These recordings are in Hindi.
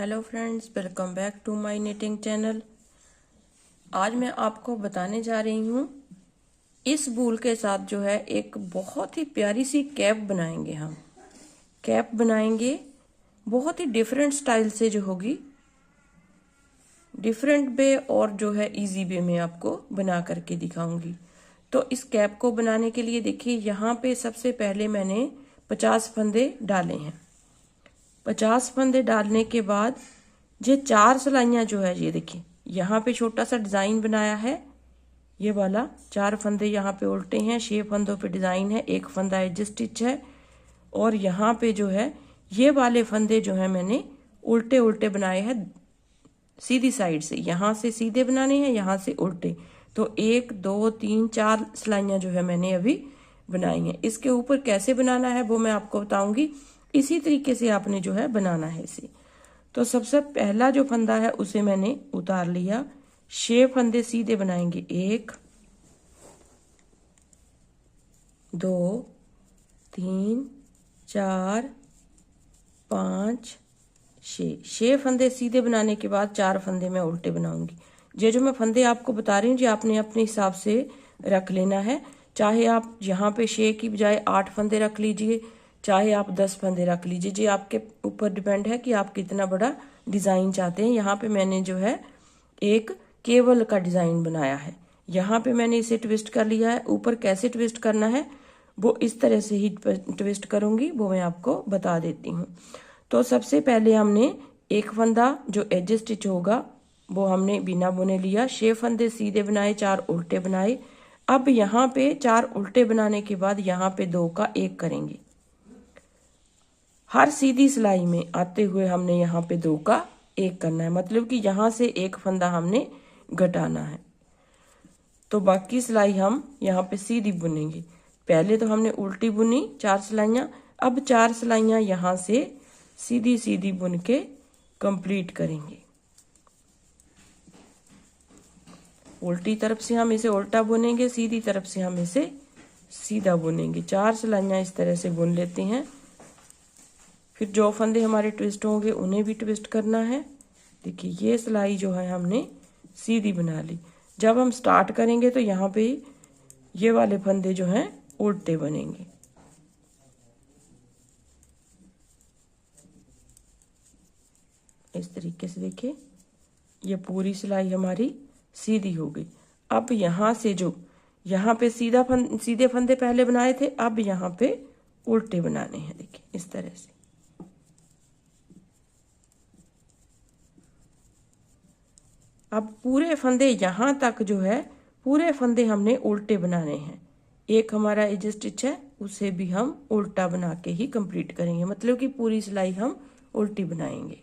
Hello friends, welcome back to my knitting channel. आज मैं आपको बताने जा रही हूँ इस वूल के साथ जो है एक बहुत ही प्यारी सी कैप बनाएंगे। हम कैप बनाएंगे बहुत ही डिफरेंट स्टाइल से, जो होगी डिफरेंट वे और जो है इजी वे में आपको बना करके दिखाऊंगी। तो इस कैप को बनाने के लिए देखिए, यहाँ पे सबसे पहले मैंने 50 फंदे डाले हैं। 50 फंदे डालने के बाद ये 4 सिलाइयाँ जो है, ये देखिए यहाँ पे छोटा सा डिज़ाइन बनाया है। ये वाला 4 फंदे यहाँ पे उल्टे हैं, 6 फंदों पे डिज़ाइन है, 1 फंदा एज स्टिच है। और यहाँ पे जो है ये वाले फंदे जो है मैंने उल्टे उल्टे बनाए हैं सीधी साइड से। यहाँ से सीधे बनाने हैं, यहाँ से उल्टे। तो 1 2 3 4 सिलाइयाँ जो है मैंने अभी बनाई हैं। इसके ऊपर कैसे बनाना है वो मैं आपको बताऊंगी। इसी तरीके से आपने जो है बनाना है इसे। तो सबसे पहला जो फंदा है उसे मैंने उतार लिया। 6 फंदे सीधे बनाएंगे, 1 2 3 4 5 6 फंदे सीधे बनाने के बाद 4 फंदे मैं उल्टे बनाऊंगी। ये जो मैं फंदे आपको बता रही हूँ जी, आपने अपने हिसाब से रख लेना है। चाहे आप यहाँ पे 6 की बजाय 8 फंदे रख लीजिए, चाहे आप 10 फंदे रख लीजिए। जी आपके ऊपर डिपेंड है कि आप कितना बड़ा डिज़ाइन चाहते हैं। यहाँ पे मैंने जो है एक केवल का डिज़ाइन बनाया है। यहाँ पे मैंने इसे ट्विस्ट कर लिया है। ऊपर कैसे ट्विस्ट करना है वो इस तरह से ही ट्विस्ट करूँगी, वो मैं आपको बता देती हूँ। तो सबसे पहले हमने एक फंदा जो एज स्टिच होगा वो हमने बिना बुने लिया। 6 फंदे सीधे बनाए, 4 उल्टे बनाए। अब यहाँ पे 4 उल्टे बनाने के बाद यहाँ पे 2 का 1 करेंगे। हर सीधी सिलाई में आते हुए हमने यहाँ पे 2 का 1 करना है, मतलब कि यहाँ से 1 फंदा हमने घटाना है। तो बाकी सिलाई हम यहाँ पे सीधी बुनेंगे। पहले तो हमने उल्टी बुनी 4 सिलाइयाँ, अब 4 सिलाइयाँ यहाँ से सीधी सीधी बुन के कंप्लीट करेंगे। उल्टी तरफ से हम इसे उल्टा बुनेंगे, सीधी तरफ से हम इसे सीधा बुनेंगे। 4 सिलाइयाँ इस तरह से बुन लेते हैं। फिर जो फंदे हमारे ट्विस्ट होंगे उन्हें भी ट्विस्ट करना है। देखिए ये सिलाई जो है हमने सीधी बना ली। जब हम स्टार्ट करेंगे तो यहाँ पे ये वाले फंदे जो हैं उल्टे बनेंगे। इस तरीके से देखिए ये पूरी सिलाई हमारी सीधी हो गई। अब यहाँ से जो यहाँ पे सीधे फंदे पहले बनाए थे, अब यहाँ पे उल्टे बनाने हैं। देखिए इस तरह से। अब पूरे फंदे यहाँ तक जो है पूरे फंदे हमने उल्टे बनाने हैं। एक हमारा एज स्टिच है उसे भी हम उल्टा बना के ही कंप्लीट करेंगे, मतलब कि पूरी सिलाई हम उल्टी बनाएंगे।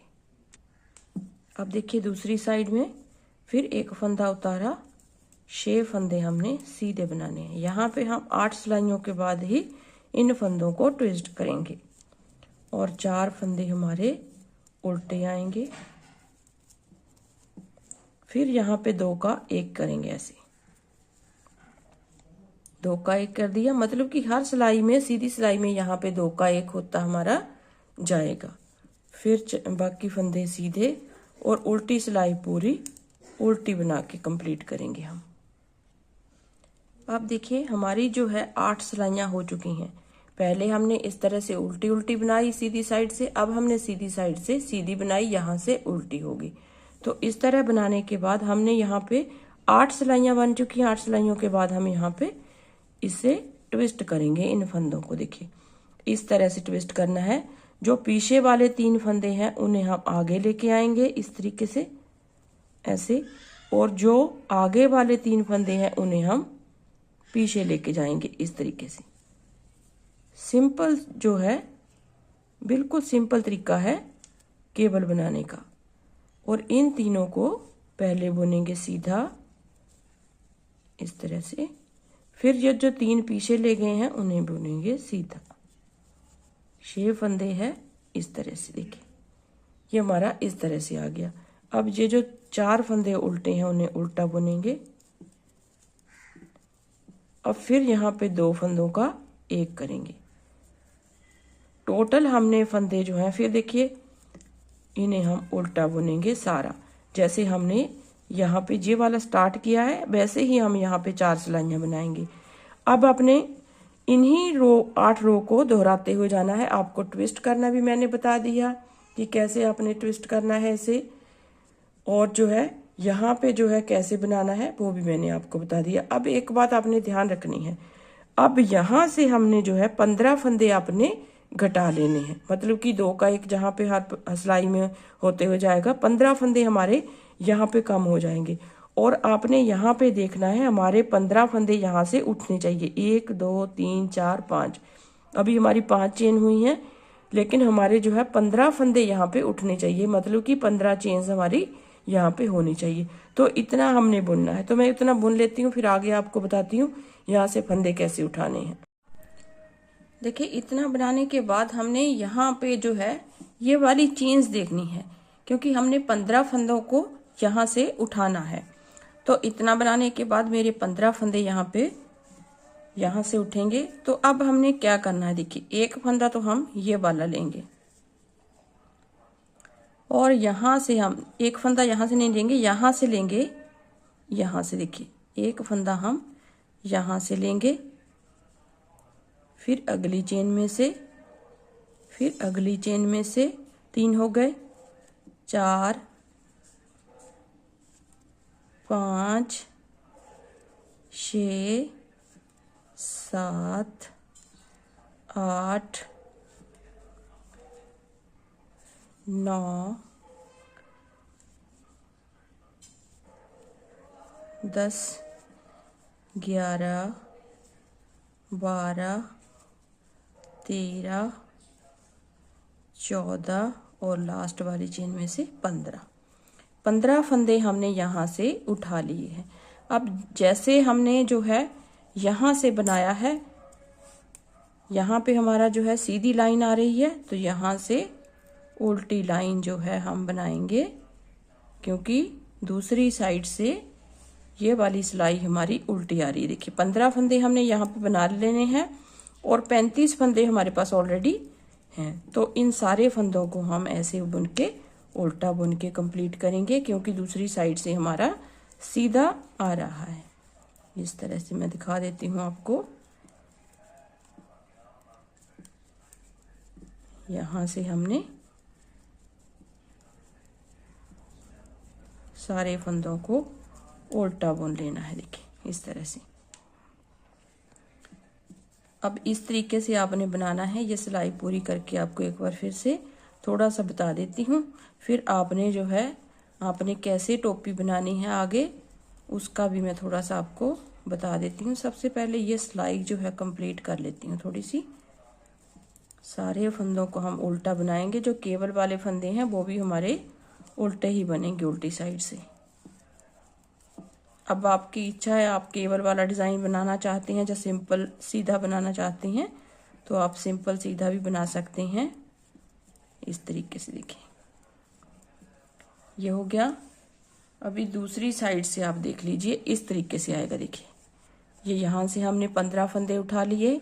अब देखिए दूसरी साइड में फिर एक फंदा उतारा, 6 फंदे हमने सीधे बनाने हैं। यहाँ पे हम 8 सिलाइयों के बाद ही इन फंदों को ट्विस्ट करेंगे और 4 फंदे हमारे उल्टे आएंगे। फिर यहाँ पे 2 का 1 करेंगे। ऐसे 2 का 1 कर दिया, मतलब कि हर सिलाई में सीधी सिलाई में यहाँ पे 2 का 1 होता हमारा जाएगा। फिर बाकी फंदे सीधे और उल्टी सिलाई पूरी उल्टी बना के कंप्लीट करेंगे हम। अब देखिए हमारी जो है 8 सिलाइयाँ हो चुकी हैं। पहले हमने इस तरह से उल्टी उल्टी बनाई सीधी साइड से, अब हमने सीधी साइड से सीधी बनाई, यहाँ से उल्टी होगी। तो इस तरह बनाने के बाद हमने यहाँ पे 8 सिलाइयाँ बन चुकी हैं। 8 सिलाइयों के बाद हम यहाँ पे इसे ट्विस्ट करेंगे इन फंदों को। देखिए इस तरह से ट्विस्ट करना है। जो पीछे वाले 3 फंदे हैं उन्हें हम आगे लेके आएंगे इस तरीके से, ऐसे। और जो आगे वाले 3 फंदे हैं उन्हें हम पीछे लेके जाएंगे इस तरीके से। सिंपल जो है, बिल्कुल सिंपल तरीका है केबल बनाने का। और इन तीनों को पहले बुनेंगे सीधा इस तरह से, फिर ये जो 3 पीछे ले गए हैं उन्हें बुनेंगे सीधा। 6 फंदे हैं इस तरह से। देखिए ये हमारा इस तरह से आ गया। अब ये जो 4 फंदे उल्टे हैं उन्हें उल्टा बुनेंगे। अब फिर यहाँ पे 2 फंदों का 1 करेंगे। टोटल हमने फंदे जो हैं, फिर देखिए इन्हें हम उल्टा बुनेंगे सारा। जैसे हमने यहाँ पे ये वाला स्टार्ट किया है वैसे ही हम यहाँ पे 4 सिलाइयाँ बनाएंगे। अब अपने इन्हीं 8 रो को दोहराते हुए जाना है। आपको ट्विस्ट करना भी मैंने बता दिया कि कैसे आपने ट्विस्ट करना है इसे, और जो है यहाँ पे जो है कैसे बनाना है वो भी मैंने आपको बता दिया। अब एक बात आपने ध्यान रखनी है, अब यहाँ से हमने जो है 15 फंदे आपने घटा लेने हैं, मतलब कि 2 का 1 जहाँ पे हर सिलाई में होते हुए जाएगा 15 फंदे हमारे यहाँ पे कम हो जाएंगे। और आपने यहाँ पे देखना है हमारे 15 फंदे यहाँ से उठने चाहिए। 1 2 3 4 5, अभी हमारी 5 चेन हुई हैं, लेकिन हमारे जो है 15 फंदे यहाँ पे उठने चाहिए, मतलब कि 15 चेन्स हमारी यहाँ पे होनी चाहिए। तो इतना हमने बुनना है। तो मैं इतना बुन लेती हूँ, फिर आगे आपको बताती हूँ यहाँ से फंदे कैसे उठाने हैं। देखिए इतना बनाने के बाद हमने यहाँ पे जो है ये वाली चेन्स देखनी है, क्योंकि हमने 15 फंदों को यहाँ से उठाना है। तो इतना बनाने के बाद मेरे 15 फंदे यहाँ पे यहाँ से उठेंगे। तो अब हमने क्या करना है, देखिए एक फंदा तो हम ये वाला लेंगे, और यहाँ से हम एक फंदा यहाँ से नहीं लेंगे, यहाँ से लेंगे। यहाँ से देखिए एक फंदा हम यहाँ से लेंगे, फिर अगली चेन में से, फिर अगली चेन में से 3 हो गए, 4 5 6 7 8 9 10 11 12 13 14 और लास्ट वाली चेन में से 15 फंदे हमने यहाँ से उठा लिए हैं। अब जैसे हमने जो है यहाँ से बनाया है, यहाँ पे हमारा जो है सीधी लाइन आ रही है, तो यहाँ से उल्टी लाइन जो है हम बनाएंगे, क्योंकि दूसरी साइड से ये वाली सिलाई हमारी उल्टी आ रही है। देखिए 15 फंदे हमने यहाँ पे बना लेने हैं और 35 फंदे हमारे पास ऑलरेडी हैं। तो इन सारे फंदों को हम ऐसे बुन के उल्टा बुन के कंप्लीट करेंगे, क्योंकि दूसरी साइड से हमारा सीधा आ रहा है। इस तरह से मैं दिखा देती हूँ आपको। यहाँ से हमने सारे फंदों को उल्टा बुन लेना है, देखिए इस तरह से। अब इस तरीके से आपने बनाना है। ये सिलाई पूरी करके आपको एक बार फिर से थोड़ा सा बता देती हूँ, फिर आपने जो है आपने कैसे टोपी बनानी है आगे उसका भी मैं थोड़ा सा आपको बता देती हूँ। सबसे पहले ये सिलाई जो है कंप्लीट कर लेती हूँ थोड़ी सी। सारे फंदों को हम उल्टा बनाएंगे, जो केबल वाले फंदे हैं वो भी हमारे उल्टे ही बनेंगे, उल्टी साइड से। अब आपकी इच्छा है, आप केबल वाला डिज़ाइन बनाना चाहते हैं या सिंपल सीधा बनाना चाहते हैं तो आप सिंपल सीधा भी बना सकते हैं। इस तरीके से देखिए ये हो गया। अभी दूसरी साइड से आप देख लीजिए, इस तरीके से आएगा। देखिए ये यहाँ से हमने 15 फंदे उठा लिए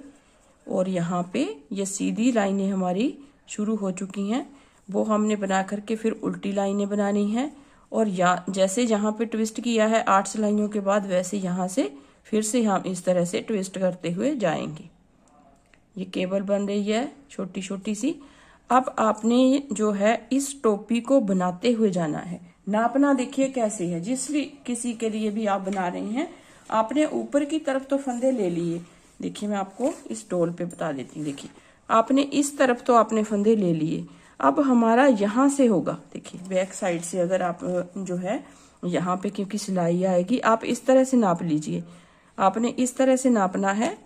और यहाँ पे ये सीधी लाइनें हमारी शुरू हो चुकी हैं, वो हमने बना करके फिर उल्टी लाइनें बनानी हैं। और जैसे यहाँ पे ट्विस्ट किया है 8 सिलाइयों के बाद, वैसे यहाँ से फिर से हम इस तरह से ट्विस्ट करते हुए जाएंगे। ये केबल बन रही है छोटी छोटी सी। अब आपने जो है इस टोपी को बनाते हुए जाना है। नापना देखिए कैसे है, किसी के लिए भी आप बना रहे हैं, आपने ऊपर की तरफ तो फंदे ले लिए। देखिए मैं आपको इस डोल पे बता देती हूँ। देखिए आपने इस तरफ तो आपने फंदे ले लिए, अब हमारा यहाँ से होगा। देखिए बैक साइड से अगर आप जो है यहाँ पे क्योंकि सिलाई आएगी, आप इस तरह से नाप लीजिए। आपने इस तरह से नापना है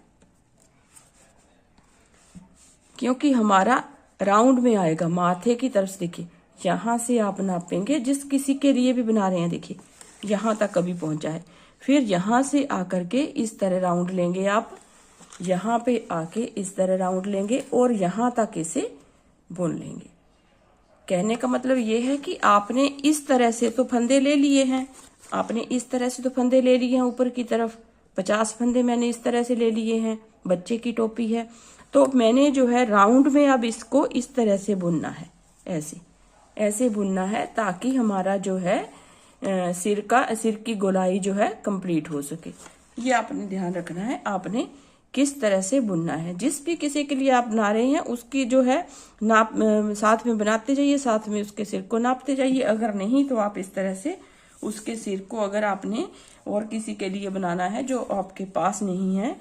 क्योंकि हमारा राउंड में आएगा माथे की तरफ से। देखिए यहाँ से आप नापेंगे, जिस किसी के लिए भी बना रहे हैं देखिए यहाँ तक कभी पहुंचा है। फिर यहाँ से आकर के इस तरह राउंड लेंगे, आप यहाँ पे आके इस तरह राउंड लेंगे और यहाँ तक इसे बुन लेंगे। कहने का मतलब ये है कि आपने इस तरह से तो फंदे ले लिए हैं, आपने इस तरह से तो फंदे ले लिए हैं ऊपर की तरफ। 50 फंदे मैंने इस तरह से ले लिए हैं, बच्चे की टोपी है। तो मैंने जो है राउंड में अब इसको इस तरह से बुनना है, ऐसे ऐसे बुनना है ताकि हमारा जो है सिर की गोलाई जो है कंप्लीट हो सके। ये आपने ध्यान रखना है, आपने किस तरह से बुनना है। जिस भी किसी के लिए आप बना रहे हैं उसकी जो है नाप साथ में बनाते जाइए, साथ में उसके सिर को नापते जाइए। अगर नहीं तो आप इस तरह से उसके सिर को, अगर आपने और किसी के लिए बनाना है जो आपके पास नहीं है,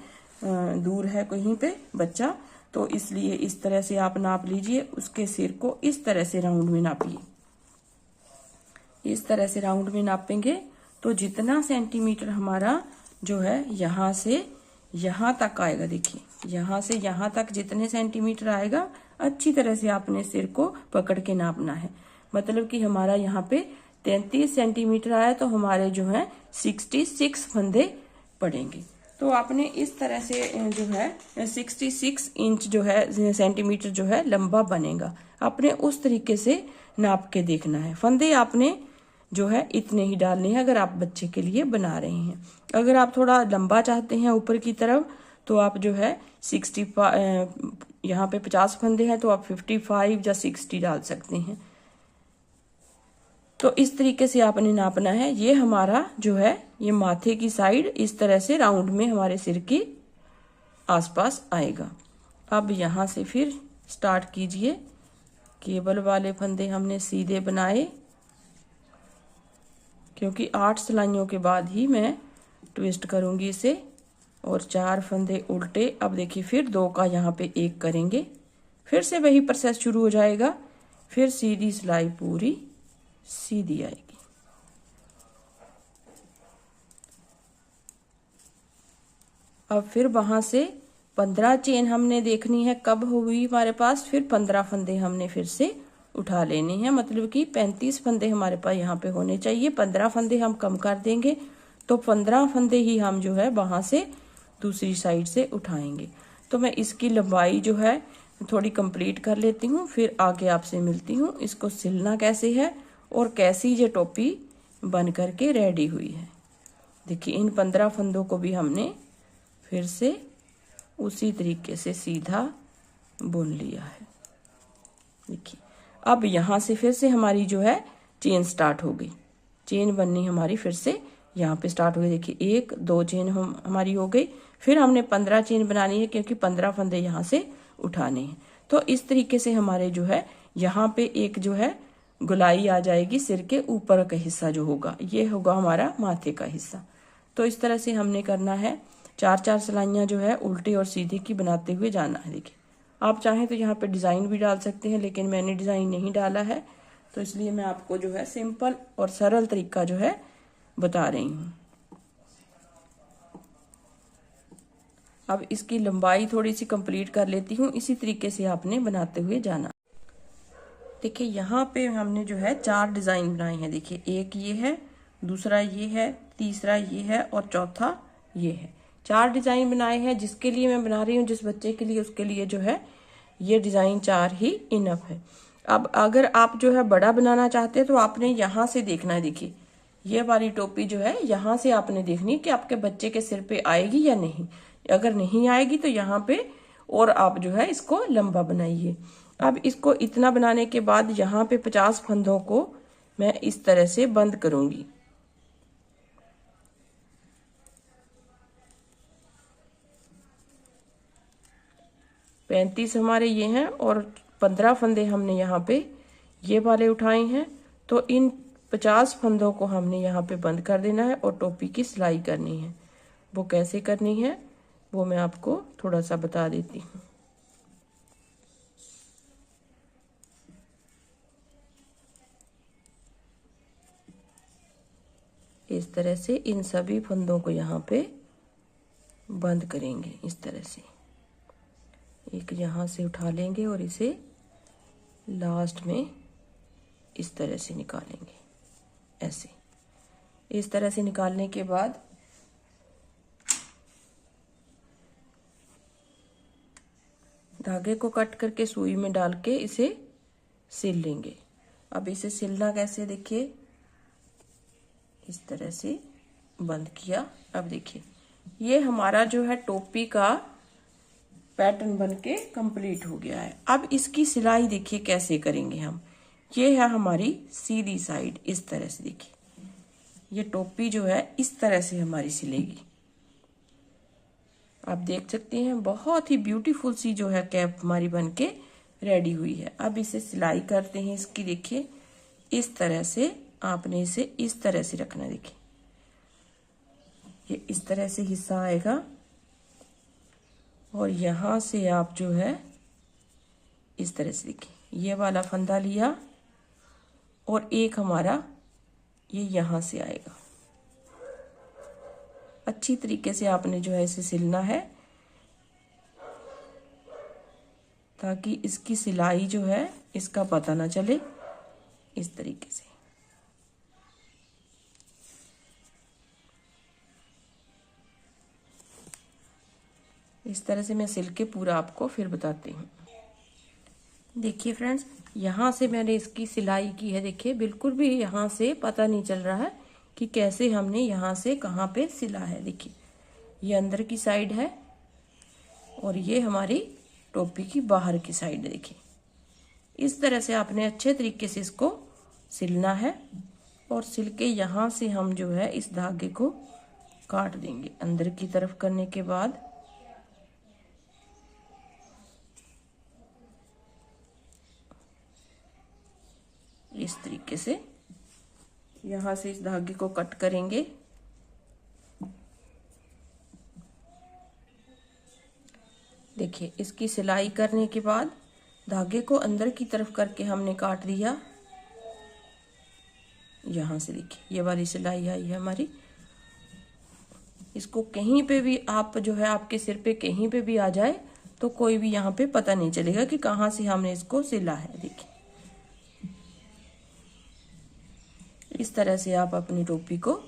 दूर है कहीं पे बच्चा, तो इसलिए इस तरह से आप नाप लीजिए। उसके सिर को इस तरह से राउंड में नापिए। इस तरह से राउंड में नापेंगे तो जितना सेंटीमीटर हमारा जो है यहाँ से यहाँ तक आएगा, देखिए यहाँ से यहाँ तक जितने सेंटीमीटर आएगा, अच्छी तरह से आपने सिर को पकड़ के नापना है। मतलब कि हमारा यहाँ पे 33 सेंटीमीटर आया तो हमारे जो है 66 फंदे पड़ेंगे। तो आपने इस तरह से जो है 66 इंच जो है सेंटीमीटर जो है लंबा बनेगा। आपने उस तरीके से नाप के देखना है। फंदे आपने जो है इतने ही डालने हैं अगर आप बच्चे के लिए बना रहे हैं। अगर आप थोड़ा लंबा चाहते हैं ऊपर की तरफ तो आप जो है 65, यहाँ पे 50 फंदे हैं तो आप 55 या 60 डाल सकते हैं। तो इस तरीके से आपने नापना है। ये हमारा जो है ये माथे की साइड इस तरह से राउंड में हमारे सिर के आसपास आएगा। अब यहाँ से फिर स्टार्ट कीजिए। केबल वाले फंदे हमने सीधे बनाए क्योंकि 8 सिलाइयों के बाद ही मैं ट्विस्ट करूंगी इसे, और 4 फंदे उल्टे। अब देखिए फिर 2 का यहाँ पे 1 करेंगे, फिर से वही प्रोसेस शुरू हो जाएगा। फिर सीधी सिलाई पूरी सीधी आएगी। अब फिर वहां से 15 चेन हमने देखनी है कब हुई हमारे पास। फिर 15 फंदे हमने फिर से उठा लेने हैं। मतलब कि 35 फंदे हमारे पास यहाँ पे होने चाहिए। 15 फंदे हम कम कर देंगे तो 15 फंदे ही हम जो है वहां से दूसरी साइड से उठाएंगे। तो मैं इसकी लंबाई जो है थोड़ी कंप्लीट कर लेती हूँ, फिर आगे आपसे मिलती हूँ। इसको सिलना कैसे है और कैसी ये टोपी बन करके रेडी हुई है। देखिए इन 15 फंदों को भी हमने फिर से उसी तरीके से सीधा बुन लिया है। देखिए अब यहाँ से फिर से हमारी जो है चेन स्टार्ट हो गई। चेन बननी हमारी फिर से यहाँ पे स्टार्ट हो गई। देखिए 1 2 चेन हमारी हो गई। फिर हमने 15 चेन बनानी है क्योंकि 15 फंदे यहाँ से उठाने हैं। तो इस तरीके से हमारे जो है यहाँ पे एक जो है गोलाई आ जाएगी। सिर के ऊपर का हिस्सा जो होगा ये होगा हमारा माथे का हिस्सा। तो इस तरह से हमने करना है। 4-4 सिलाइयाँ जो है उल्टी और सीधी की बनाते हुए जाना है। देखिए आप चाहें तो यहाँ पे डिज़ाइन भी डाल सकते हैं, लेकिन मैंने डिज़ाइन नहीं डाला है तो इसलिए मैं आपको जो है सिंपल और सरल तरीका जो है बता रही हूँ। अब इसकी लंबाई थोड़ी सी कंप्लीट कर लेती हूँ। इसी तरीके से आपने बनाते हुए जाना। देखिए यहाँ पे हमने जो है 4 डिज़ाइन बनाए हैं। देखिए एक ये है, दूसरा ये है, तीसरा ये है और चौथा ये है। 4 डिज़ाइन बनाए हैं। जिसके लिए मैं बना रही हूँ, जिस बच्चे के लिए, उसके लिए जो है ये डिज़ाइन 4 ही इनफ है। अब अगर आप जो है बड़ा बनाना चाहते हैं तो आपने यहाँ से देखना है। देखिए ये वाली टोपी जो है यहाँ से आपने देखनी है कि आपके बच्चे के सिर पे आएगी या नहीं। अगर नहीं आएगी तो यहाँ पे और आप जो है इसको लंबा बनाइए। अब इसको इतना बनाने के बाद यहाँ पे 50 फंदों को मैं इस तरह से बंद करूंगी। पैंतीस हमारे ये हैं और 15 फंदे हमने यहाँ पे ये वाले उठाए हैं। तो इन 50 फंदों को हमने यहाँ पे बंद कर देना है और टोपी की सिलाई करनी है। वो कैसे करनी है वो मैं आपको थोड़ा सा बता देती हूँ। इस तरह से इन सभी फंदों को यहाँ पे बंद करेंगे। इस तरह से एक यहाँ से उठा लेंगे और इसे लास्ट में इस तरह से निकालेंगे। ऐसे इस तरह से निकालने के बाद धागे को कट करके सुई में डाल के इसे सिल लेंगे। अब इसे सिलना कैसे, देखिए इस तरह से बंद किया। अब देखिए ये हमारा जो है टोपी का पैटर्न बनके कंप्लीट हो गया है। अब इसकी सिलाई देखिए कैसे करेंगे हम। ये है हमारी सीधी साइड। इस तरह से देखिए, ये टोपी जो है इस तरह से हमारी सिलेगी। आप देख सकते हैं बहुत ही ब्यूटीफुल सी जो है कैप हमारी बनके रेडी हुई है। अब इसे सिलाई करते हैं इसकी। देखिए इस तरह से आपने इसे इस तरह से रखना। देखिए ये इस तरह से हिस्सा आएगा और यहां से आप जो है इस तरह से देखिए ये वाला फंदा लिया और एक हमारा ये यहां से आएगा। अच्छी तरीके से आपने जो है इसे सिलना है ताकि इसकी सिलाई जो है इसका पता ना चले। इस तरीके से इस तरह से मैं सिल के पूरा आपको फिर बताती हूँ। देखिए फ्रेंड्स, यहाँ से मैंने इसकी सिलाई की है। देखिए बिल्कुल भी यहाँ से पता नहीं चल रहा है कि कैसे हमने यहाँ से कहाँ पे सिला है। देखिए ये अंदर की साइड है और ये हमारी टोपी की बाहर की साइड है। देखिए इस तरह से आपने अच्छे तरीके से इसको सिलना है और सिल के यहाँ से हम जो है इस धागे को काट देंगे। अंदर की तरफ करने के बाद इस तरीके से यहाँ से इस धागे को कट करेंगे। देखिए इसकी सिलाई करने के बाद धागे को अंदर की तरफ करके हमने काट दिया। यहाँ से देखिए ये वाली सिलाई आई है हमारी। इसको कहीं पे भी आप जो है आपके सिर पे कहीं पे भी आ जाए तो कोई भी यहाँ पे पता नहीं चलेगा कि कहाँ से हमने इसको सिला है। देखिए इस तरह से आप अपनी टोपी को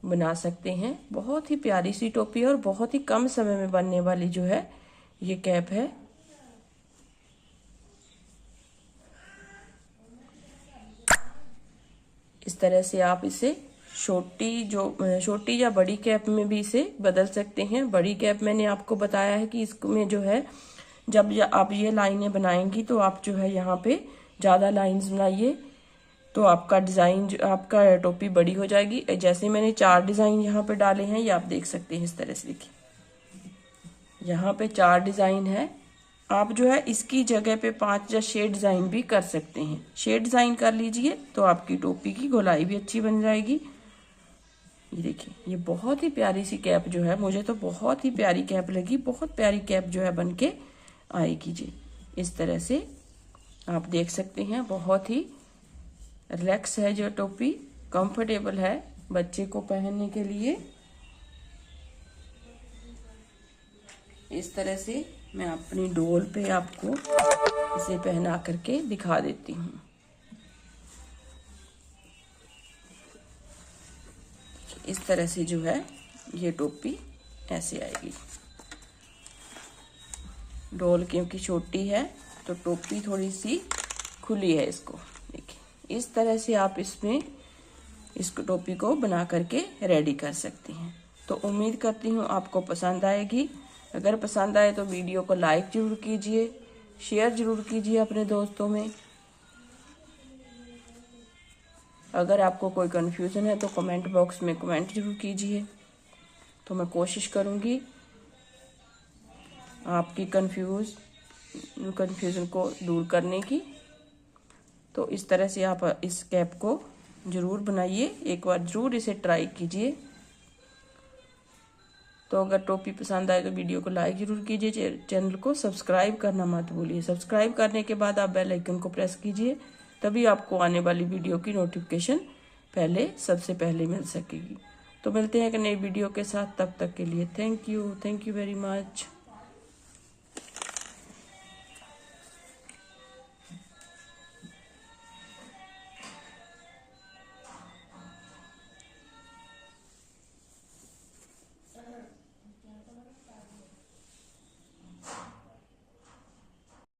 बना सकते हैं। बहुत ही प्यारी सी टोपी और बहुत ही कम समय में बनने वाली जो है ये कैप है। इस तरह से आप इसे छोटी या बड़ी कैप में भी इसे बदल सकते हैं। बड़ी कैप मैंने आपको बताया है कि इसमें जो है जब आप ये लाइनें बनाएंगी तो आप जो है यहाँ पे ज़्यादा लाइंस बनाइए तो आपका डिज़ाइन आपका टोपी बड़ी हो जाएगी। जैसे मैंने 4 डिज़ाइन यहाँ पे डाले हैं, ये आप देख सकते हैं। इस तरह से देखिए यहाँ पे 4 डिज़ाइन है। आप जो है इसकी जगह पे 5 या 6 डिज़ाइन भी कर सकते हैं। 6 डिज़ाइन कर लीजिए तो आपकी टोपी की गोलाई भी अच्छी बन जाएगी। ये देखिए ये बहुत ही प्यारी सी कैप जो है, मुझे तो बहुत ही प्यारी कैप लगी। बहुत प्यारी कैप जो है बन के आएगी जी। इस तरह से आप देख सकते हैं बहुत ही रिलैक्स है जो टोपी, कंफर्टेबल है बच्चे को पहनने के लिए। इस तरह से मैं अपनी डोल पे आपको इसे पहना करके दिखा देती हूँ। इस तरह से जो है ये टोपी ऐसे आएगी। डोल क्योंकि छोटी है तो टोपी थोड़ी सी खुली है। इसको देखिए इस तरह से आप इसमें इस टोपी को बना करके रेडी कर सकते हैं। तो उम्मीद करती हूँ आपको पसंद आएगी। अगर पसंद आए तो वीडियो को लाइक जरूर कीजिए, शेयर जरूर कीजिए अपने दोस्तों में। अगर आपको कोई कन्फ्यूज़न है तो कमेंट बॉक्स में कमेंट जरूर कीजिए, तो मैं कोशिश करूँगी आपकी कन्फ्यूज़न को दूर करने की। तो इस तरह से आप इस कैप को ज़रूर बनाइए, एक बार ज़रूर इसे ट्राई कीजिए। तो अगर टोपी पसंद आए तो वीडियो को लाइक ज़रूर कीजिए, चैनल को सब्सक्राइब करना मत भूलिए। सब्सक्राइब करने के बाद आप बेल आइकन को प्रेस कीजिए, तभी आपको आने वाली वीडियो की नोटिफिकेशन सबसे पहले मिल सकेगी। तो मिलते हैं एक नई वीडियो के साथ, तब तक के लिए थैंक यू वेरी मच।